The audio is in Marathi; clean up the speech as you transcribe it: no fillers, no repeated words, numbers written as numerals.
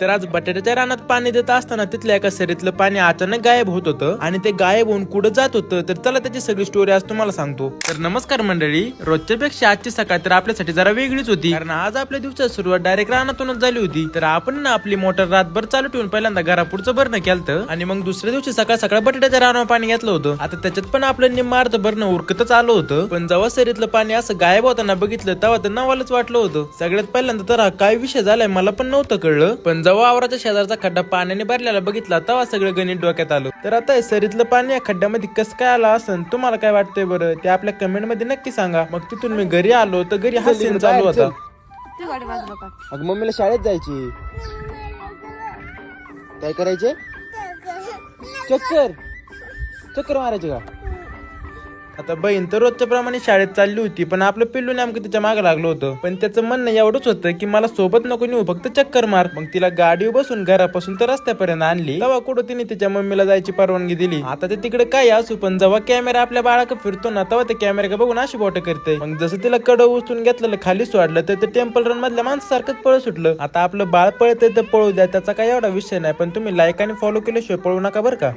तर आज बटाट्याच्या रानात पाणी देत असताना तिथल्या एका सरीतलं पाणी अचानक गायब होत होतं आणि ते गायब होऊन कुठं जात होतं. तर चला त्याची सगळी स्टोरी आज तुम्हाला सांगतो. तर नमस्कार मंडळी, रोजच्या पेक्षा आजची सकाळ तर आपल्यासाठी जरा वेगळीच होती, कारण आज आपल्या दिवसाची सुरुवात डायरेक्ट रानातूनच झाली होती. तर आपण ना आपली मोटर रातभर चालू ठेवून पहिल्यांदा घरापुढचं भरणं केलं आणि मग दुसऱ्या दिवशी सकाळ सकाळ बटाट्याच्या रानावर पाणी घेतलं होतं. आता त्याच्यात पण आपलं निम्मा अर्ध भरणं उरकतच आलं होतं. पण जेव्हा सरीतलं पाणी असं गायब होताना बघितलं तेव्हा तर नवालच वाटलं होतं. सगळ्यात पहिल्यांदा तर हा काय विषय झालाय मला पण नव्हतं कळलं. पण जेव्हा आवराच्या शेजारचा खड्डा पाण्याने भरलेला बघितला तेव्हा सगळं गणित डोक्यात आलं. तर आता सरीतलं पाणी या खड्ड्यामध्ये कसं काय आलं असं तुम्हाला काय वाटतंय बरं ते आपल्या कमेंट मध्ये नक्की सांगा. मग तिथून मी घरी आलो तर घरी हा सीन चालू होता. अगं मम्मीला शाळेत जायची, काय करायचे? चक्कर चक्कर मारायचे का? आता बहीण तर रोजच्या प्रमाणे शाळेत चालली होती, पण आपलं पिल्लू नेमकं तिच्या मागे लागलं होतं. पण त्याचं म्हणणं एवढंच होतं की मला सोबत नको नेऊ, फक्त चक्कर मार. मग तिला गाडी बसून घरापासून तर रस्त्यापर्यंत आणली. तेव्हा कुठं तिने तिच्या मम्मीला जायची परवानगी दिली. आता ते तिकडे काय असू, पण जेव्हा कॅमेरा आपल्या बाळाक फिरतो ना तेव्हा ते कॅमेरा बघून अशी बोट करते. मग जसं तिला कडं उचलून घेतलेलं खाली सोडलं तर ते टेम्पल रन मधल्या माणसासारखंच पळ सुटलं. आता आपलं बाळ पळतंय तर पळू द्या, त्याचा काही एवढा विषय नाही, पण तुम्ही लाईक आणि फॉलो केल्याशिवाय पळू नका बरं का.